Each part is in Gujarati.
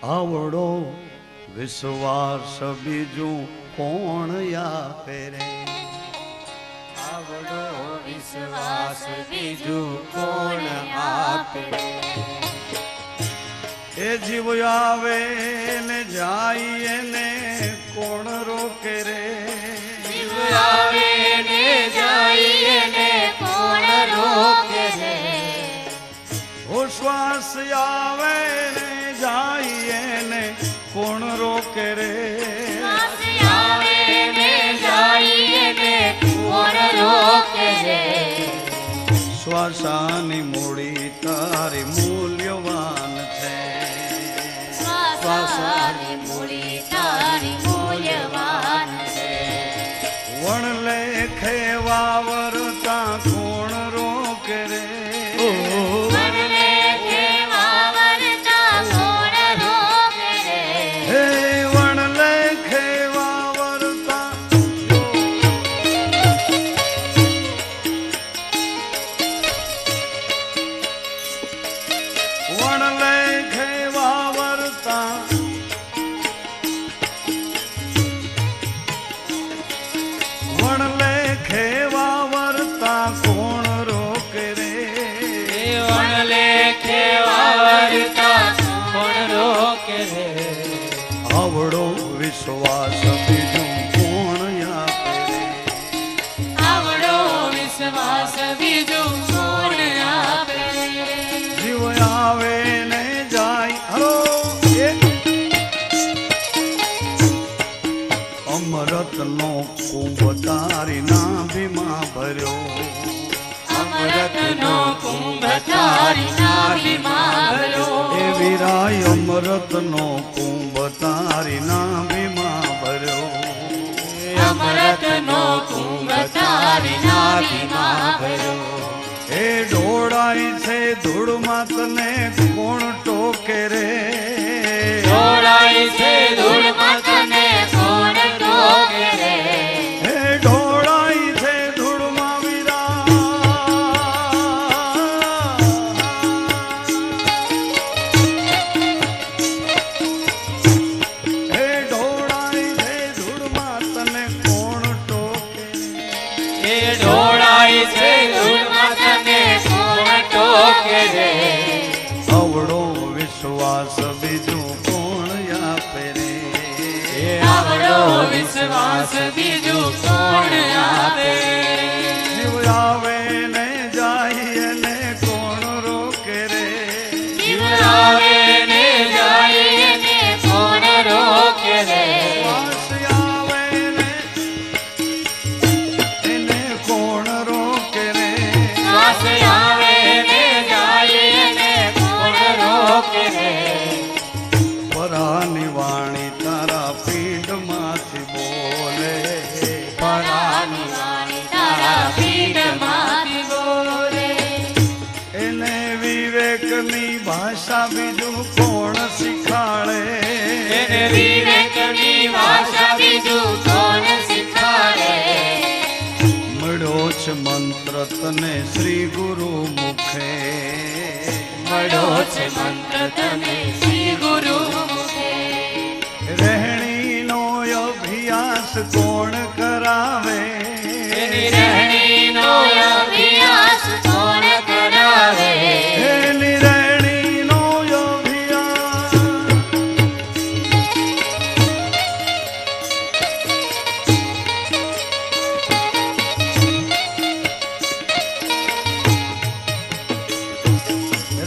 આવડો વિશ્વાસ બીજું કોણ આપે રે, આવડો વિશ્વાસ બીજું કોણ આપે, એ જીવ આવે ને જાય ને કોણ રોકે રે, જીવ આવે ને જાય ને કોણ રોકે રે, ઓ શ્વાસ આવે ને જાય ને કોણ રોકે રે, શ્વાસ આવે ને જાય ને કોણ રોકે રે, શ્વાસાની મૂડી તારી મૂલ્યવાન છે, શ્વાસાની મૂડી તારી મૂલ્યવાન છે, વણ લેખે વાવરતા કોણ રોકે રે, વનલે કેવા વરતા કોણ રોકે રે, હે વણ લેખે વાવરતા વણ લેખે વાવરતા વણ લેખે વાવરતા કોણ રોકે રે, વનલે કેવા વરતા કોણ રોકે રે, આવડો વિશ્વાસ બીજું કોણ આપે રે, આવડો વિશ્વાસ બીજું કોણ આપે, જીવ આવે ને જાય હલો અમૃતનો કુંભ તારી નાભીમાં ભર્યો, અમૃતનો કુંભ તારી નાભીમાં ભર્યો, એ વીરાય અમૃતનો કુંભ તારી નાભીમાં ભર્યો, અમૃતનો કુંભ તારી નાભીમાં ભર્યો, એ ઢોળાય છે ધૂળમાં તને કોણ ટોકે રે, ઢોળાય છે ધૂળમાં તને કોણ ટોકે રે, હે ઢોળાય છે ધૂળમાં વીરા, હે ઢોળાય છે ધૂળમાં તને કોણ ટોકે રે, એ ઢોળાય છે ધૂળમાં તને કોણ ટોકે રે, આવડો વિશ્વાસ બીજું કોણ આપે રે, આવડો વિશ્વાસ બીજું કોણ આપે, જીવ આવે ને જાય ને કોણ રોકે રે, જીવ આવે ને જાય ને કોણ રોકે રે, શ્વાસ આવે ને એને કોણ રોકે રે, શ્વાસ આવે ને જાય ને કોણ રોકે રે, પરાની વાણી તારા પીઠમાંથી બોલે, પરાની વાણી તારા પીઠમાંથી બોલે, એને વિવેકની ભાષા બીજું કોણ શીખાડે, એને વિવેકની ભાષા બીજું કોણ શીખવાડે, મળ્યો છે મંત્ર તને શ્રી ગુરુ મુખે, મળ્યો છે મંત્ર તને શ્રી ગુરુ મુખે, રહેણીનો અભ્યાસ કોણ કરાવે, એની રહેણીનો અભ્યાસ કોણ કરાવે, એની રહેણીનો અભ્યાસ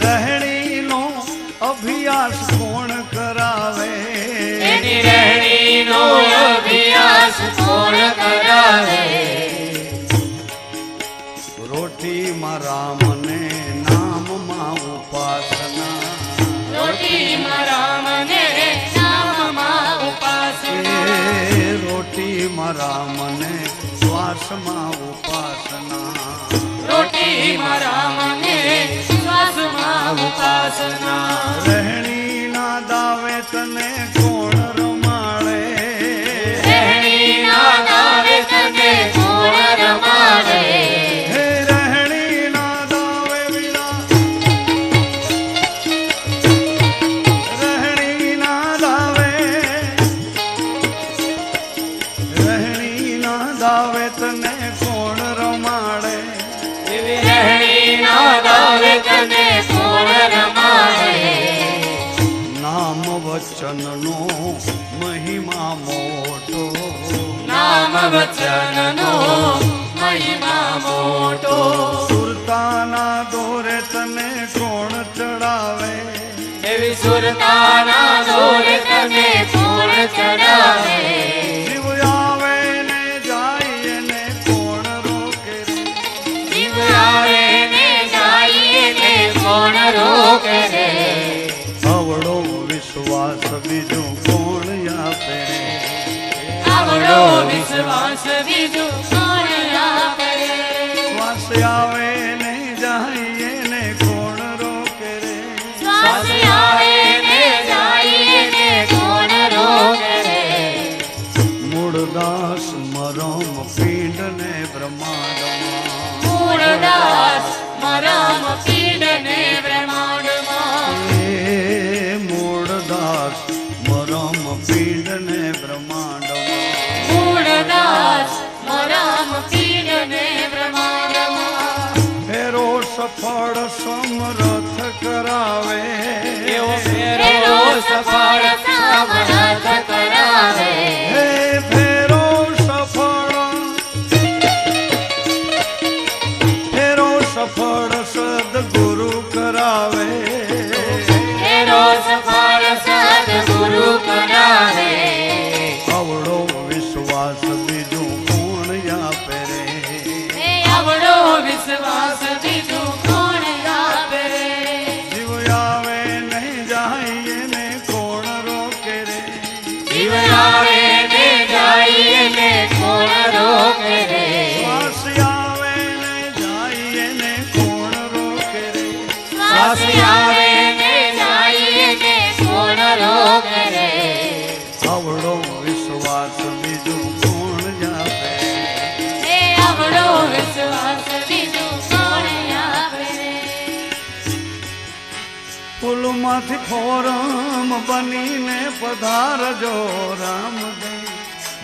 રહેણીનો અભ્યાસ કોણ કરાવે, એની રહેણીનો અભ્યાસ કોણ કરાવે, રોટીમાં રામને નામમાં ઉપાસના, રોટીમાં રામને નામમાં ઉપાસના, એ રોટીમાં રામને શ્વાસમાં ઉપાસના, રોટીમાં રામને શ્વાસમાં ઉપાસના, રહેણીના દાવે તને કોણ રમાડે, રહેણીના ગાવે તને કોણ રમાડે, હે રહેણીના દાવે વિરા, રહેણીના વચનનો મહિમા મોટો, નામ વચનનો મહિમા મોટો. સુરતાના દોરે તને કોણ ચડાવે, એવી સુરતાના દોરે તને કોણ ચડાવે. જીવ આવે ને જાય ને કોણ રોકે રે, જીવ આવે ને જાય ને કોણ રોકે રે. આવડો વિશ્વાસ બીજું કોણ આપે રે, આવડો વિશ્વાસ બીજું કોણ આપે રે. શ્વાસ આવે ને જાય ને કોણ રોકે રે, શ્વાસ આવે ને જાય ને કોણ રોકે રે. મૂળદાસ મરમ પિંડ ને બ્રહ્માંડમાં, મૂળદાસ મરમ પીડ ને બ્રહ્માંડમાં. એ મૂળદાસ મરમ પિંડ ને બ્રહ્માંડમાં, મૂળદાસ મરમ પીડ ને બ્રહ્માંડમાં. ફેરો સફળ સમરથ કરાવે, એવો ફેરો સફળ સમરથ કરાવે. હે ફેરો સફળ, ફેરો સફળ સદગુરુ કરાવે, ફેરો સફળ સદગુરુ કરાવે. આવડો વિશ્વાસ બીજું કોણ આપે રે, આવડો વિશ્વાસ બીજું કોણ આપે રે. જીવ આવે નહીં જાય ને કોણ રોકે રે, જીવ આવે ને જાય ને કોણ રોકે રે. શ્વાસ આવે ને જાય ને કોણ રોકે રે, શ્વાસ આવે ને જાય ને કોણ રોકે રે. આવડો વિશ્વાસ બીજું કોણ આપે, એ આવડો વિશ્વાસ બીજું કોણ આપે રે. ફૂલમાંથી ફોરમ બનીને પધારજો રામદેવ,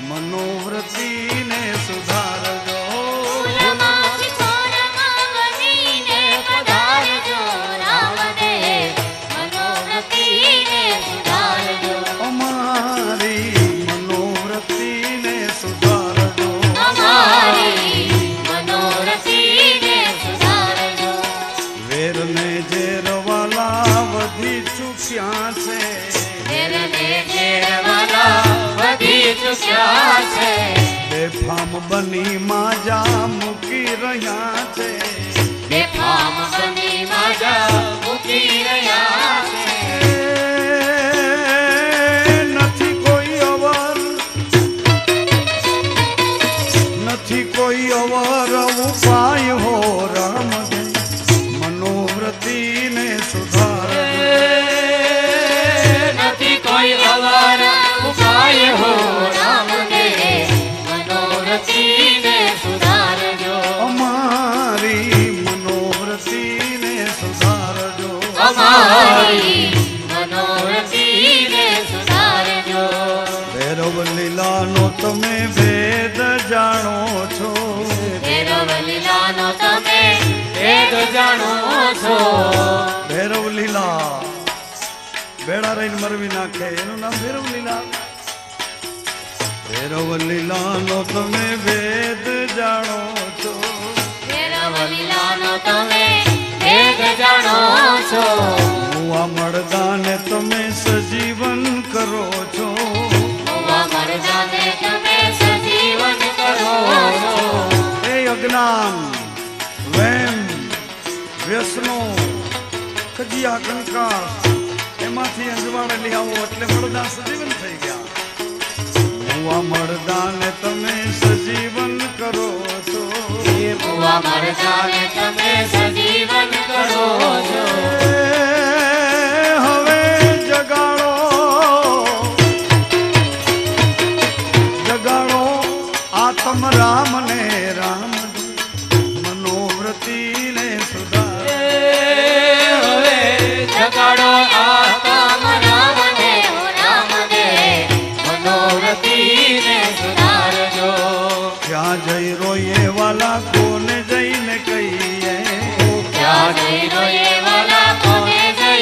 મનોવૃત્તિને સુધારજો, ફૂલમાંથી ફોરમાં બનીને પધારજો રામદેવ, મનોવૃત્તિને સુધારજો. અમારી મનોવૃત્તિને સુધારજો, અમારી મનોરથીને સુધારજો. વેરને ઝેરવાલા વધી ચૂક્યા છે, વેરને ઝેરવાલા વધી ચૂક્યા છે. બેફામ બની માજા મૂકી રહ્યા છે, બેફામ બની માજા મૂકી રહ્યા છે. નથી કોઈ અવર, નથી કોઈ અવર ઉપાય હો રામદેવ, મનોવૃત્તિને સુધારજો, નથી કોઈ અવર ઉપાય હો રામદેવ, મનોરથીને સુધારજો. અમારી મનોવૃત્તિને સુધારજો, અમારી મનોરથીને સુધારજો. ભૈરવ લીલાનો તમે ભેદ જાણો છો, ભૈરવ લીલાનો તમે ભેદ જાણો છો. ભૈરવ લીલા બેડા રહીને મરવી નાખે એનું નામ ભૈરવ લીલા, ભૈરવ લીલાનો તમે ભેદ જાણો છો, ભૈરવ લીલાનો તમે ભેદ જાણો છો. મુવા મળદાને તમે સજીવન કરો છો, મુવા મરદાને તમે સજીવન કરો છો. એ અજ્ઞાન વેમ વ્યસનો કજિયા કંકાસ એમાંથી અંજવાળે લઈ આવો એટલે મળદા સજીવન થઈ ગયા. મુવા મળદાને તમે સજીવન કરો છો, એ મુવા મરદાને તમે સજીવન કરો છો. હવે જગાડો, જગાડો આત્મ રામને, રામ મનોવૃત્તિને સુધાર, હવે જગાડો આત્મ રામને, રામદેવ, મનોરથીને સુધારજો. ક્યાં જઈ રોઈએ વાલા કોને જઈને કહીએ, ક્યાં જઈ રોયે વાલા કોને જઈને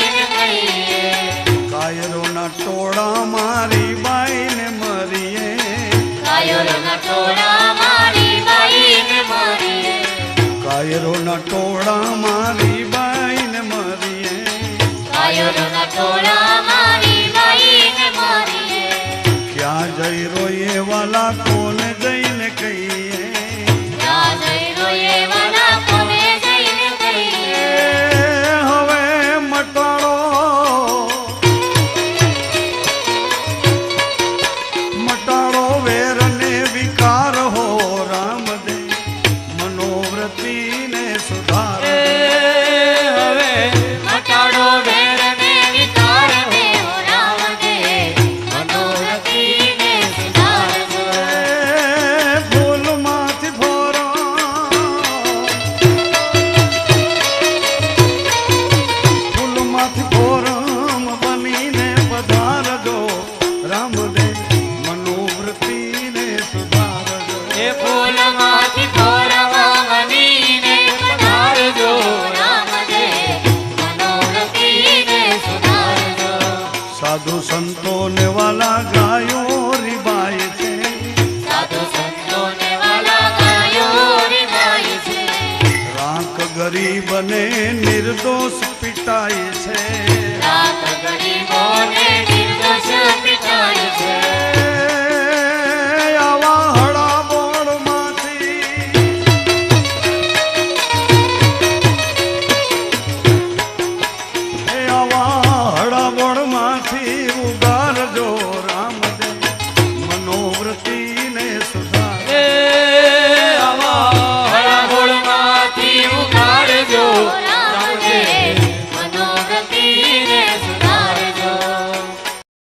મયુરના ટોળામાં રીબાઈને મારીએ. ક્યાં જઈ રોઈએ વાલા કોને જઈને કહીએ ત્યાં જઈ રોઈએ વાલા કોને જઈને કહીએ. હવે મટાડો મટાડો વેરને વિકાર હો રામદેવ મનોવ્રતિને સુધારો હવે મટાડો વેરને વિકાર દેવ રામદેવ મનોરથીને સુધારજો. ફૂલમાંથી ફોરો ફૂલમાંથી ફોરમ બનીને પધારજો રામદેવ મનોવૃત્તિને સુધારજો એ ફૂલમાંથી ફોરવા બનીને પધારજો રામદેવ મનોરથીને સુધારજો. સાધુ સંતોને વાલા ગાયો રીબાય છે સાધુ સંતોને વાલા ગાયો રીબાય છે. રાખ ગરીબને નિર્દોષ પિટાય છે રાત ગરીબોને નિર્દોષ પિટાય છે. આવા હળાબોળમાંથી આવા હળાબોળમાંથી